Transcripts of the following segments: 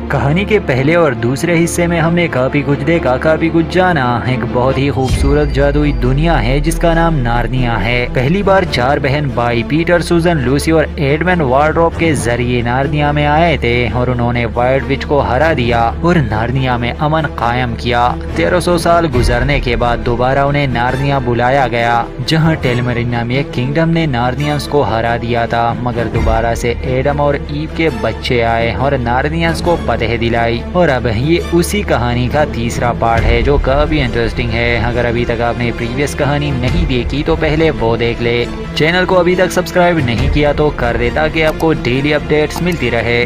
کہانی کے پہلے اور دوسرے حصے میں ہم نے کافی کچھ دیکھا، کافی کچھ جانا۔ ایک بہت ہی خوبصورت جادوئی دنیا ہے جس کا نام نارنیا ہے۔ پہلی بار 4 بہن بھائی پیٹر، سوزن، لوسی اور ایڈمن وارڈروب کے ذریعے نارنیا میں آئے تھے اور انہوں نے وائٹ وچ کو ہرا دیا اور نارنیا میں امن قائم کیا۔ 1300 سال گزرنے کے بعد دوبارہ انہیں نارنیا بلایا گیا، جہاں ٹیلمرینا میں ایک کنگڈم نے نارنیانس کو ہرا دیا تھا، مگر دوبارہ سے ایڈم اور ایو کے بچے آئے اور نارنیانس کو فتح دلائی۔ اور اب یہ اسی کہانی کا تیسرا پارٹ ہے جو کافی انٹرسٹنگ ہے۔ اگر ابھی تک آپ نے پریویس کہانی نہیں دیکھی تو پہلے وہ دیکھ لے۔ چینل کو ابھی تک سبسکرائب نہیں کیا تو کر دے تاکہ آپ کو ڈیلی اپڈیٹس ملتی رہے۔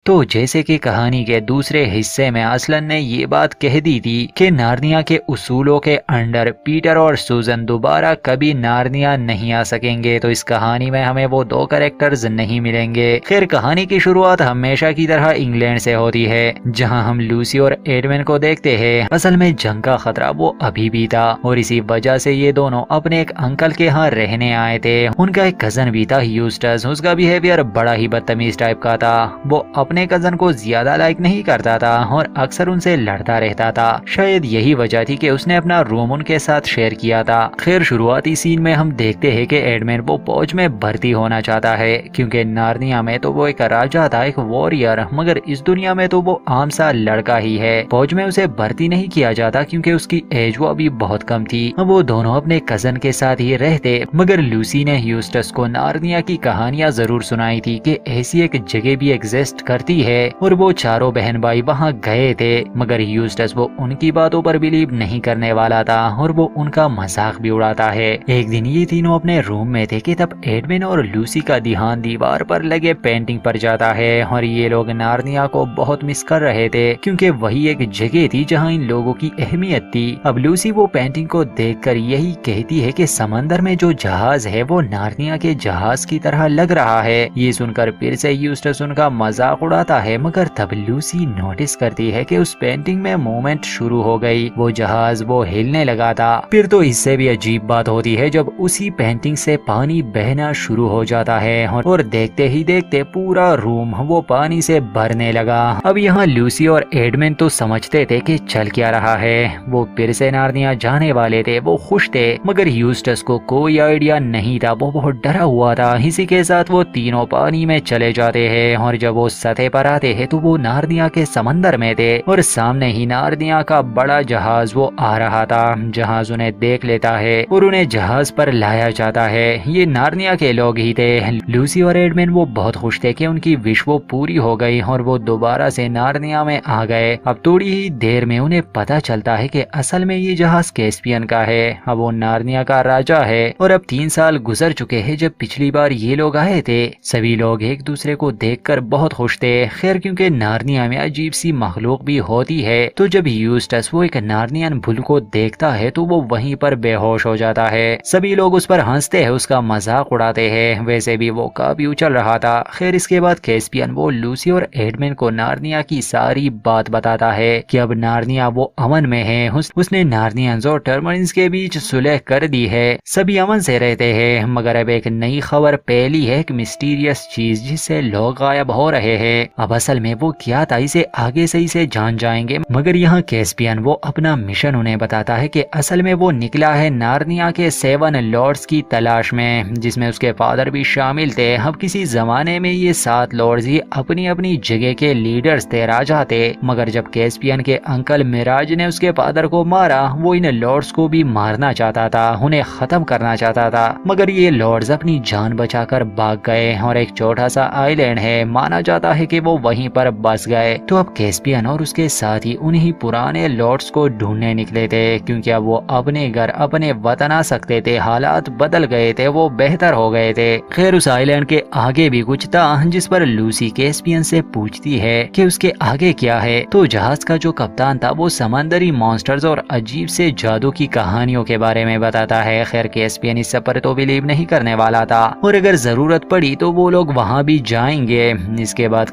تو جیسے کہ کہانی کے دوسرے حصے میں اسلن نے یہ بات کہہ دی تھی کہ نارنیا کے اصولوں کے انڈر پیٹر اور سوزن دوبارہ کبھی نارنیا نہیں آ سکیں گے، تو اس کہانی میں ہمیں وہ 2 کریکٹرز نہیں ملیں گے۔ خیر، کہانی کی شروعات ہمیشہ کی طرح انگلینڈ سے ہوتی ہے، جہاں ہم لوسی اور ایڈمن کو دیکھتے ہیں۔ اصل میں جنگ کا خطرہ وہ ابھی بھی تھا اور اسی وجہ سے یہ دونوں اپنے ایک انکل کے ہاں رہنے آئے تھے۔ ان کا ایک کزن بھی تھا یوسٹس، اس کا بیہیویئر بڑا ہی بدتمیز ٹائپ کا تھا۔ وہ اپنے کزن کو زیادہ لائک نہیں کرتا تھا اور اکثر ان سے لڑتا رہتا تھا۔ شاید یہی وجہ تھی کہ اس نے اپنا روم ان کے ساتھ شیئر کیا تھا۔ خیر، شروعاتی سین میں ہم دیکھتے ہیں کہ ایڈمن وہ فوج میں بھرتی ہونا چاہتا ہے، کیونکہ نارنیا میں تو وہ ایک راجا تھا، ایک واریر، مگر اس دنیا میں تو وہ عام سا لڑکا ہی ہے۔ فوج میں اسے بھرتی نہیں کیا جاتا کیونکہ اس کی ایج وہ ابھی بہت کم تھی۔ وہ دونوں اپنے کزن کے ساتھ ہی رہتے، مگر لوسی نے یوسٹس کو نارنیا کی کہانیاں ضرور سنائی تھی کہ ایسی ایک جگہ بھی ایگزسٹ کرتی ہے، اور وہ چاروں بہن بھائی وہاں گئے تھے، مگر یوسٹس وہ ان کی باتوں پر بلیو نہیں کرنے والا تھا اور وہ ان کا مذاق بھی اڑاتا ہے۔ ایک دن یہ تینوں اپنے روم میں تھے کہ تب ایڈمن اور لوسی کا دھیان دیوار پر لگے پینٹنگ پر جاتا ہے، اور یہ لوگ نارنیا کو بہت مس کر رہے تھے کیونکہ وہی ایک جگہ تھی جہاں ان لوگوں کی اہمیت تھی۔ اب لوسی وہ پینٹنگ کو دیکھ کر یہی کہتی ہے کہ سمندر میں جو جہاز ہے وہ نارنیا کے جہاز کی طرح لگ رہا ہے۔ یہ سن کر پھر سے یوسٹس ان کا مذاق اڑاتا ہے، مگر تب لوسی نوٹس کرتی ہے کہ اس پینٹنگ میں موومنٹ شروع ہو گئی، وہ جہاز وہ ہلنے لگا تھا۔ پھر تو اس سے بھی عجیب بات ہوتی ہے جب اسی پینٹنگ سے پانی بہنا شروع ہو جاتا ہے اور دیکھتے ہی دیکھتے پورا روم وہ پانی سے بھرنے لگا۔ اب یہاں لوسی اور ایڈمن تو سمجھتے تھے کہ چل کیا رہا ہے، وہ پھر سے نارنیا جانے والے تھے، وہ خوش تھے، مگر یوسٹس کو کوئی آئیڈیا نہیں تھا، وہ بہت ڈرا ہوا تھا۔ اسی کے ساتھ وہ تینوں پانی میں چلے جاتے ہیں اور جب وہ سطح پر آتے ہیں تو وہ نارنیا کے سمندر میں تھے اور سامنے ہی نارنیا کا بڑا جہاز وہ آ رہا تھا۔ جہاز انہیں دیکھ لیتا ہے اور انہیں جہاز پر لایا جاتا ہے۔ یہ نارنیا کے لوگ ہی تھے۔ لوسی اور ایڈمن وہ بہت خوش تھے کہ ان کی وش وہ پوری ہو گئی اور وہ دوبارہ سے نارنیا میں آ گئے۔ اب تھوڑی ہی دیر میں انہیں پتا چلتا ہے کہ اصل میں یہ جہاز کیسپین کا ہے، اب وہ نارنیا کا راجا ہے۔ اور اب 3 سال گزر چکے ہیں جب پچھلی بار یہ لوگ آئے تھے۔ سبھی لوگ ایک دوسرے کو دیکھ کر بہت خوش تھے۔ خیر، کیونکہ نارنیا میں عجیب سی مخلوق بھی ہوتی ہے، تو جب یوسٹس وہ ایک نارنین بھول کو دیکھتا ہے تو وہ وہیں پر بے ہوش ہو جاتا ہے۔ سبھی لوگ اس پر ہنستے ہیں، اس کا مذاق اڑاتے ہیں، ویسے بھی وہ کافی اچھل رہا تھا۔ خیر، اس کے بعد کیسپین وہ لوسی اور ایڈمن کو نارنیا کی ساری بات بتاتا ہے کہ اب نارنیا وہ امن میں ہے، اس نے نارنیانز اور ٹرمرینز کے بیچ صلح کر دی ہے، سبھی امن سے رہتے ہیں، مگر اب ایک نئی خبر پھیلی ہے، ایک مسٹیریس چیز جس سے لوگ غائب ہو رہے ہیں۔ اب اصل میں وہ کیا تھا اسے آگے سے اسے جان جائیں گے، مگر یہاں کیسپین وہ اپنا مشن انہیں بتاتا ہے کہ اصل میں وہ نکلا ہے نارنیا کے 7 لارڈز کی تلاش میں، جس میں اس کے فادر بھی شامل تھے۔ اب کسی زمانے میں یہ 7 لارڈز ہی اپنی اپنی جگہ کے لیڈرز تھے، راجا تھے، مگر جب کیسپین کے انکل میراج نے اس کے فادر کو مارا، وہ ان لارڈز کو بھی مارنا چاہتا تھا، انہیں ختم کرنا چاہتا تھا، مگر یہ لارڈز اپنی جان بچا کر بھاگ گئے اور ایک چھوٹا سا آئی لینڈ ہے، مانا جاتا ہے کہ وہ وہیں پر بس گئے۔ تو اب کیسپین اور اس کے ساتھ ہی انہی پرانے لارڈز کو ڈھونڈنے نکلے تھے، کیونکہ اب وہ اپنے گھر اپنے وطن آ سکتے تھے، حالات بدل گئے تھے، وہ بہتر ہو گئے تھے۔ خیر، اس آئی لینڈ کے آگے بھی کچھ تھا، جس پر لوسی کیسپین سے پوچھتی ہے کہ اس کے آگے کیا ہے، تو جہاز کا جو کپتان تھا وہ سمندری مانسٹرز اور عجیب سے جادو کی کہانیوں کے بارے میں بتاتا ہے۔ خیر، کیسپین اس پر تو بلیو نہیں کرنے والا تھا، اور اگر ضرورت پڑی تو وہ لوگ وہاں بھی جائیں گے۔ اس کے بعد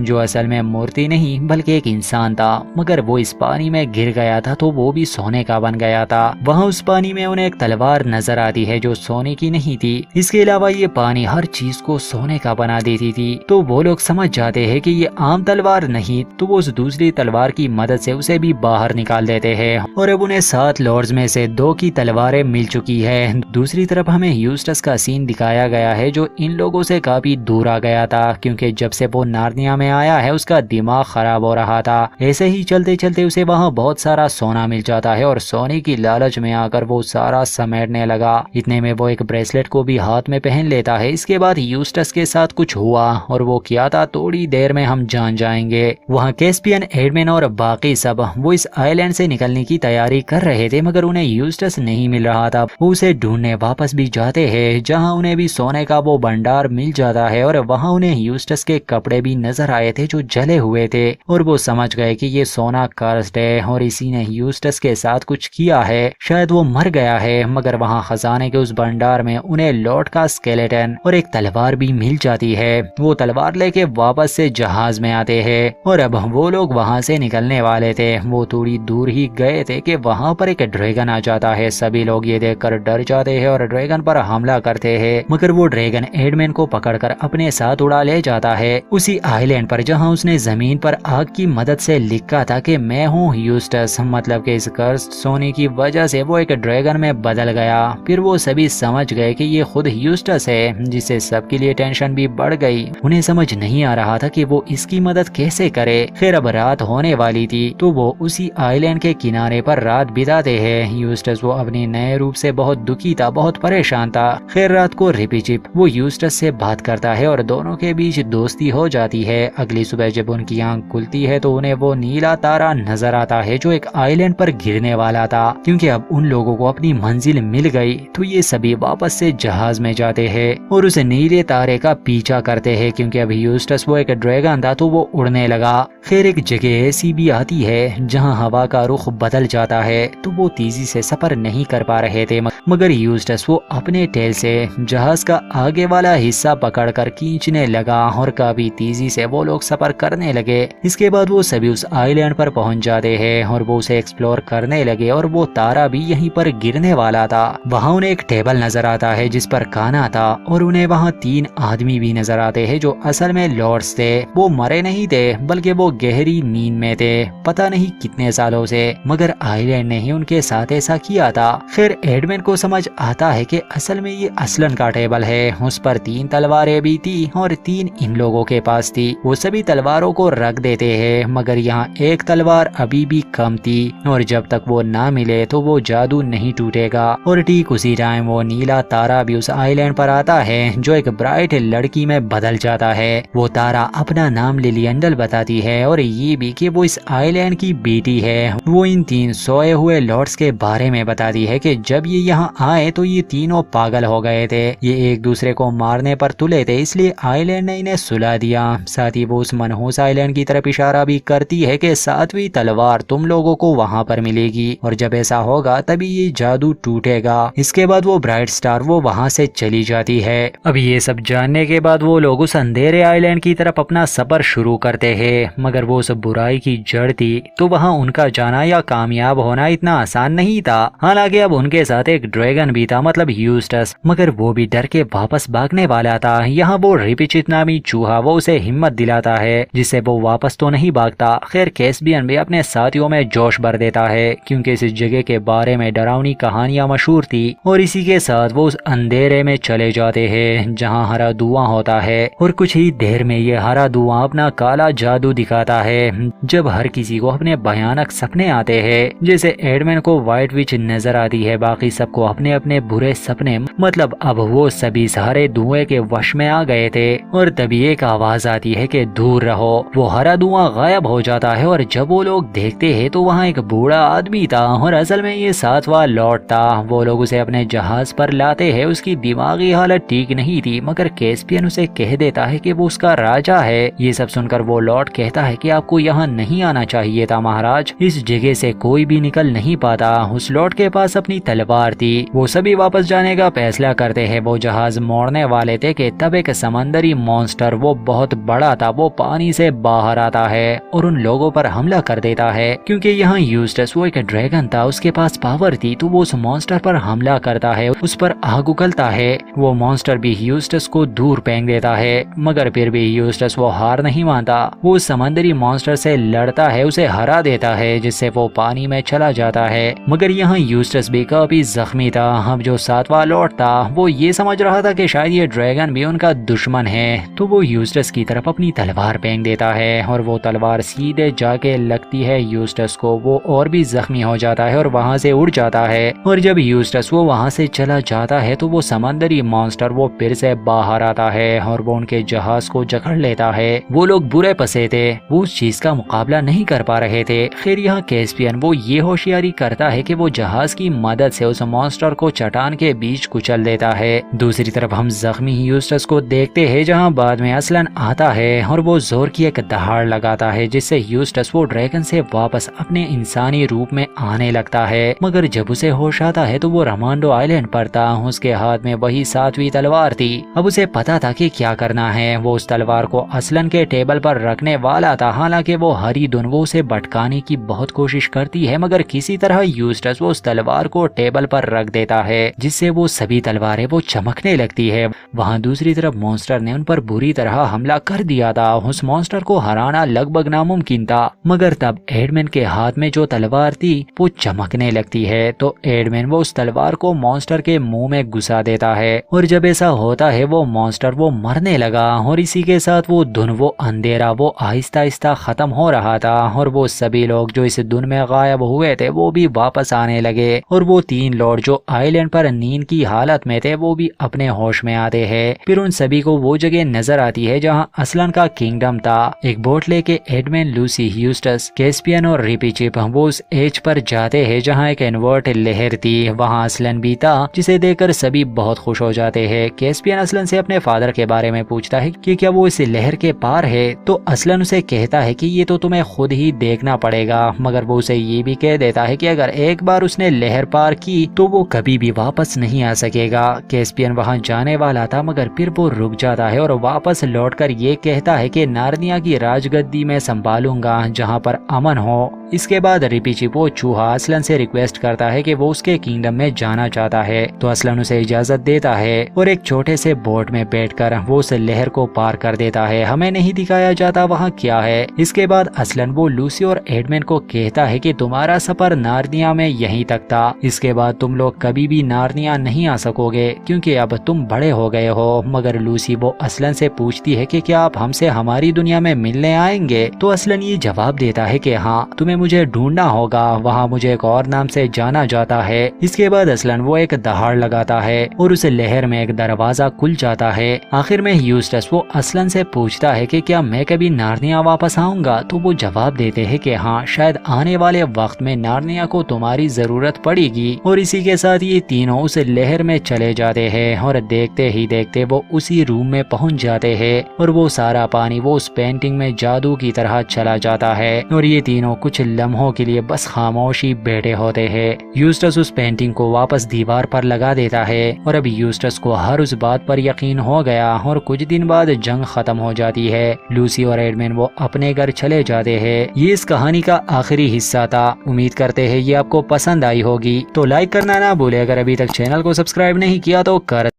جو اصل میں مورتی نہیں بلکہ ایک انسان تھا، مگر وہ اس پانی میں گر گیا تھا تو وہ بھی سونے کا بن گیا تھا۔ وہاں اس پانی میں انہیں ایک تلوار نظر آتی ہے جو سونے کی نہیں تھی۔ اس کے علاوہ یہ پانی ہر چیز کو سونے کا بنا دیتی تھی، تو وہ لوگ سمجھ جاتے ہیں کہ یہ عام تلوار نہیں، تو وہ اس دوسری تلوار کی مدد سے اسے بھی باہر نکال دیتے ہیں، اور اب انہیں 7 لارڈز میں سے 2 کی تلواریں مل چکی ہے۔ دوسری طرف ہمیں ہیوسٹس کا سین دکھایا گیا ہے جو ان لوگوں سے کافی دور آ گیا تھا، کیونکہ جب سے وہ نارنیا میں آیا ہے اس کا دماغ خراب ہو رہا تھا۔ ایسے ہی چلتے چلتے اسے وہاں بہت سارا سونا مل جاتا ہے، اور سونے کی لالچ میں آ کر وہ سارا سمیٹنے لگا۔ اتنے میں وہ ایک بریسلٹ کو بھی ہاتھ میں پہن لیتا ہے۔ اس کے بعد ہیوسٹس کے ساتھ کچھ ہوا، اور وہ کیا تھا تھوڑی دیر میں ہم جان جائیں گے۔ وہاں کیسپین، ایڈمن اور باقی سب وہ اس آئی لینڈ سے نکلنے کی تیاری کر رہے تھے، مگر انہیں ہیوسٹس نہیں مل رہا تھا۔ وہ اسے ڈھونڈنے واپس بھی جاتے ہیں، جہاں انہیں بھی سونے کا وہ بھنڈار مل جاتا ہے، اور وہاں انہیں ہیوسٹس کے کپڑے بھی نظر آئے تھے جو جلے ہوئے تھے، اور وہ سمجھ گئے کہ یہ سونا کارسڈ ہے اور اسی نے ہیوسٹس کے ساتھ کچھ کیا ہے، شاید وہ مر گیا ہے۔ مگر وہاں خزانے کے اس بھنڈار میں انہیں لارڈ کا اسکیلیٹن اور ایک تلوار بھی مل جاتی ہے۔ وہ تلوار لے کے واپس سے جہاز میں آتے ہیں، اور اب وہ لوگ وہاں سے نکلنے والے تھے۔ وہ تھوڑی دور ہی گئے تھے کہ وہاں پر ایک ڈریگن آ جاتا ہے۔ سبھی لوگ یہ دیکھ کر ڈر جاتے ہیں اور ڈریگن پر حملہ کرتے ہیں، مگر وہ ڈریگن ایڈمن کو پکڑ کر اپنے ساتھ اڑا لے جاتا ہے، اسی آئی لینڈ پر جہاں اس نے زمین پر آگ کی مدد سے لکھا تھا کہ میں ہوں ہیوسٹس، مطلب کہ اس کرسڈ سونے کی وجہ سے وہ ایک ڈریگن میں بدل گیا۔ پھر وہ سبھی سمجھ گئے کہ یہ خود ہیوسٹس ہے، جس سے سب کے لیے ٹینشن بھی بڑھ گئی۔ انہیں سمجھ نہیں آ رہا تھا کہ وہ اس کی مدد کیسے کرے۔ خیر اب رات ہونے والی تھی تو وہ اسی آئی لینڈ کے کنارے پر رات بتاتے ہیں۔ ہیوسٹس وہ اپنے نئے روپ سے بہت دکھی تھا، بہت پریشان تھا۔ خیر رات کو ریپی چپ وہ ہیوسٹس سے بات کرتا ہے اور دونوں کے بیچ دوستی ہو جاتی ہے۔ اگلی صبح جب ان کی آنکھ کھلتی ہے تو انہیں وہ نیلا تارا نظر آتا ہے جو ایک آئی لینڈ پر گرنے والا تھا، کیونکہ اب ان لوگوں کو اپنی منزل مل گئی۔ تو یہ سبھی واپس سے جہاز میں جاتے ہیں اور اس نیلے تارے کا پیچھا کرتے ہیں، کیونکہ اب ہیوسٹس وہ ایک ڈریگن تھا تو وہ اڑنے لگا۔ خیر ایک جگہ ایسی بھی آتی ہے جہاں ہوا کا رخ بدل جاتا ہے، تو وہ تیزی سے سفر نہیں کر پا رہے تھے، مگر ہیوسٹس وہ اپنے ٹیل سے جہاز کا آگے والا حصہ پکڑ کر کھینچنے لگا اور کافی تیزی سے وہ لوگ سفر کرنے لگے۔ اس کے بعد وہ سبھی اس آئی لینڈ پر پہنچ جاتے ہیں اور وہ اسے ایکسپلور کرنے لگے، اور وہ تارا بھی یہیں پر گرنے والا تھا۔ وہاں انہیں ایک ٹیبل نظر آتا ہے جس پر کھانا تھا، اور انہیں وہاں 3 آدمی بھی نظر آتے ہیں جو اصل میں لارڈز تھے۔ وہ مرے نہیں تھے بلکہ وہ گہری نیند میں تھے، پتہ نہیں کتنے سالوں سے، مگر آئی لینڈ نے ہی ان کے ساتھ ایسا کیا تھا۔ خیر ایڈمن کو سمجھ آتا ہے کہ اصل میں یہ اسلن کا ٹیبل ہے، اس پر 3 تلواریں بھی تھی اور 3 ان لوگوں کے پاس تھی۔ وہ سبھی تلواروں کو رکھ دیتے ہیں، مگر یہاں ایک تلوار ابھی بھی کم تھی، اور جب تک وہ نہ ملے تو وہ جادو نہیں ٹوٹے گا۔ اور ٹھیک اسی ٹائم وہ نیلا تارا بھی اس آئی لینڈ پر آتا ہے جو ایک برائٹ لڑکی میں بدل جاتا ہے۔ وہ تارا اپنا نام لیلینڈل بتاتی ہے اور یہ بھی کہ وہ اس آئی لینڈ کی بیٹی ہے۔ وہ ان 3 سوئے ہوئے لارڈز کے بارے میں بتاتی ہے کہ جب یہ یہاں آئے تو یہ تینوں پاگل ہو گئے تھے، یہ ایک دوسرے کو مارنے پر تلے تھے، اس لیے آئی لینڈ نے انہیں سلا دیا۔ ساتھ ہی وہ اس منحوس آئی لینڈ کی طرف اشارہ بھی کرتی ہے کہ 7ویں تلوار تم لوگوں کو وہاں پر ملے گی، اور جب ایسا ہوگا تبھی یہ جادو ٹوٹے گا۔ اس کے بعد وہ برائٹ سٹار وہ وہاں سے چلی جاتی ہے۔ اب یہ سب جاننے کے بعد وہ لوگ اس اندھیرے آئی لینڈ کی طرف اپنا سفر شروع کرتے ہیں، مگر وہ سب برائی کی جڑ تھی تو وہاں ان کا جانا یا کامیاب ہونا اتنا آسان نہیں تھا۔ حالانکہ اب ان کے ساتھ ایک ڈریگن بھی تھا، مطلب ہیوسٹس، مگر وہ بھی ڈر کے واپس بھاگنے والا تھا۔ یہاں وہ ریپیچت نامی چوہا وہ اسے ہمت دلاتا ہے جس سے وہ واپس تو نہیں بھاگتا۔ خیر کیسبین بھی اپنے ساتھیوں میں جوش بھر دیتا ہے کیونکہ اس جگہ کے بارے میں ڈراؤنی کہانیاں مشہور تھی، اور اسی کے ساتھ وہ اس اندھیرے میں چلے جاتے ہیں جہاں ہرا دھواں ہوتا ہے، اور کچھ ہی دیر میں یہ ہرا دھواں اپنا کالا جادو دکھاتا ہے جب ہر کسی کو اپنے بھیانک سپنے آتے ہیں۔ جیسے ایڈمن کو وائٹ وچ نظر آتی ہے، باقی سب کو اپنے اپنے برے سپنے، مطلب اب وہ سبھی سارے دھوئیں کے وش میں آ گئے تھے، اور تبھی ایک آواز آتی ہے کہ دور رہو۔ وہ ہرا دھواں غائب ہو جاتا ہے اور جب وہ لوگ دیکھتے ہیں تو وہاں ایک بوڑھا آدمی تھا، اور اصل میں یہ 7واں لارڈ تھا۔ وہ لوگ اسے اپنے جہاز پر لاتے ہیں، اس کی دماغی حالت ٹھیک نہیں تھی، مگر کیسپین اسے کہہ دیتا ہے کہ وہ اس کا راجا ہے۔ یہ سب سن کر وہ لارڈ کہتا ہے کہ آپ کو یہاں نہیں آنا چاہیے تھا مہاراج، اس جگہ سے کوئی بھی نکل نہیں پاتا۔ اس لارڈ کے پاس اپنی تلوار تھی۔ وہ سبھی واپس جانے کا فیصلہ کرتے ہیں۔ وہ جہاز موڑنے والے تھے کہ کہ تب ایک سمندری مونسٹر وہ بہت بڑا تھا، وہ پانی سے باہر آتا ہے اور ان لوگوں پر حملہ کر دیتا ہے۔ کیونکہ یہاں یوسٹس وہ ایک ڈریگن تھا، اس کے پاس پاور تھی، تو وہ اس مونسٹر پر حملہ کرتا ہے، اس پر آگ اگلتا ہے۔ وہ مونسٹر بھی یوسٹس کو دور پھینک دیتا ہے، مگر پھر بھی یوسٹس وہ ہار نہیں مانتا، وہ سمندری مونسٹر سے لڑتا ہے، اسے ہرا دیتا ہے، جس سے وہ پانی میں چلا جاتا ہے۔ مگر یہاں یوسٹس بھی کافی زخمی تھا۔ اب جو ساتواں لارڈ تھا وہ یہ سمجھ رہا تھا کہ شاید یہ ڈریگن بھی ان کا دشمن ہے، تو وہ یوسٹس کی طرف اپنی تلوار پھینک دیتا ہے اور وہ تلوار سیدھے جا کے لگتی ہے یوسٹس کو، وہ اور بھی زخمی ہو جاتا ہے اور وہاں سے اڑ جاتا ہے۔ اور جب یوسٹس وہ وہاں سے چلا جاتا ہے تو وہ سمندری مونسٹر وہ پھر سے باہر آتا ہے اور وہ ان کے جہاز کو جکڑ لیتا ہے۔ وہ لوگ برے پسے تھے، وہ اس چیز کا مقابلہ نہیں کر پا رہے تھے۔ خیر یہاں کیسپین وہ یہ ہوشیاری کرتا ہے کہ وہ جہاز کی مدد سے اس مونسٹر کو چٹان کے بیچ کچل دیتا ہے۔ دوسری طرف ہم زخمی یوسٹس کو دیکھتے ہیں، جہاں بعد میں اسلن آتا ہے اور وہ زور کی ایک دہاڑ لگاتا ہے، جس سے یوسٹس وہ ڈریگن سے واپس اپنے انسانی روپ میں آنے لگتا ہے۔ مگر جب اسے ہوش آتا ہے تو وہ رمانڈو آئلینڈ پر تھا، اس کے ہاتھ میں وہی ساتویں تلوار تھی۔ اب اسے پتا تھا کہ کیا کرنا ہے، وہ اس تلوار کو اسلن کے ٹیبل پر رکھنے والا تھا، حالانکہ وہ ہری دن وہ اسے بھٹکانے کی بہت کوشش کرتی ہے، مگر کسی طرح یوسٹس وہ اس تلوار کو ٹیبل پر رکھ دیتا ہے، جس سے وہ سبھی تلواریں وہ چمکنے لگتی ہے۔ وہاں دوسری طرف مونسٹر نے ان پر بری طرح حملہ کر دیا تھا، اس مونسٹر کو ہرانا لگ بھگ ناممکن تھا، مگر تب ایڈمن کے ہاتھ میں جو تلوار تھی وہ چمکنے لگتی ہے، تو ایڈمن وہ اس تلوار کو مونسٹر کے منہ میں گھسا دیتا ہے، اور جب ایسا ہوتا ہے وہ مونسٹر وہ مرنے لگا، اور اسی کے ساتھ وہ دن وہ اندھیرا وہ آہستہ آہستہ ختم ہو رہا تھا، اور وہ سبھی لوگ جو اس دن میں غائب ہوئے تھے وہ بھی واپس آنے لگے، اور وہ تین لارڈ جو آئلینڈ پر نیند کی حالت میں تھے وہ بھی اپنے ہوش میں آتے ہیں۔ پھر ان سبھی کو وہ جگہ نظر آتی ہے جہاں اسلن کا کنگڈم تھا۔ ایک بوٹ لے کے ایڈمن، لوسی، یوسٹس، کیسپین اور ریپی چپ وہ اس ایج پر جاتے ہیں جہاں ایک انورٹ لہر تھی، وہاں اسلن بھی تھا، جسے دیکھ کر سبھی بہت خوش ہو جاتے ہیں۔ کیسپین اسلن سے اپنے فادر کے بارے میں پوچھتا ہے کہ کیا وہ اس لہر کے پار ہے، تو اسلن اسے کہتا ہے کہ یہ تو تمہیں خود ہی دیکھنا پڑے گا، مگر وہ اسے یہ بھی کہہ دیتا ہے کہ اگر ایک بار اس نے لہر پار کی تو وہ کبھی بھی واپس نہیں آ سکے گا۔ کیسپین وہاں جانے والا تھا، مگر پھر وہ رک جاتا ہے اور واپس لوٹ کر یہ کہتا ہے کہ نارنیا کی راج گدی میں سنبھالوں گا جہاں پر امن ہو۔ اس کے بعد ریپی چپ وہ چوہا اسلن سے ریکویسٹ کرتا ہے کہ وہ اس کے کنگڈم میں جانا چاہتا ہے، تو اسلن اسے اجازت دیتا ہے اور ایک چھوٹے سے بوٹ میں بیٹھ کر وہ اس لہر کو پار کر دیتا ہے۔ ہمیں نہیں دکھایا جاتا وہاں کیا ہے۔ اس کے بعد اسلن وہ لوسی اور ایڈمن کو کہتا ہے کہ تمہارا سفر نارنیا میں یہیں تک تھا، اس کے بعد تم لوگ کبھی بھی نارنیا نہیں آ سکو گے کیونکہ اب تم بڑے ہو گئے ہو۔ مگر لوسی وہ اسلن سے پوچھتی ہے کہ کیا آپ ہم سے ہماری دنیا میں ملنے آئیں گے، تو اسلن یہ جواب دیتا ہے کہ ہاں، تمہیں مجھے ڈھونڈنا ہوگا، وہاں مجھے ایک اور نام سے جانا جاتا ہے۔ اس کے بعد اسلن وہ ایک دہاڑ لگاتا ہے اور اس لہر میں ایک دروازہ کھل جاتا ہے۔ آخر میں یوسٹس وہ اسلن سے پوچھتا ہے کہ کیا میں کبھی نارنیا واپس آؤں گا، تو وہ جواب دیتے ہیں کہ ہاں، شاید آنے والے وقت میں نارنیا کو تمہاری ضرورت پڑے گی۔ اور اسی کے ساتھ یہ تینوں اس لہر میں چلے جاتے ہیں اور دیکھتے ہی دیکھتے وہ اسی روم میں پہنچ جاتے ہیں اور وہ سارا پانی وہ اس پینٹنگ میں جادو کی طرح چلا جاتا ہے اور یہ تینوں کچھ لمحوں کے لیے بس خاموشی بیٹھے ہوتے ہیں۔ یوسٹس اس پینٹنگ کو واپس دیوار پر لگا دیتا ہے اور اب یوسٹس کو ہر اس بات پر یقین ہو گیا اور کچھ دن بعد جنگ ختم ہو جاتی ہے۔ لوسی اور ایڈمن وہ اپنے گھر چلے جاتے ہیں۔ یہ اس کہانی کا آخری حصہ تھا۔ امید کرتے ہیں یہ آپ کو پسند آئی ہوگی، تو لائک کرنا نہ بھولے۔ اگر ابھی تک چینل کو سبسکرائب نہیں کیا تو کر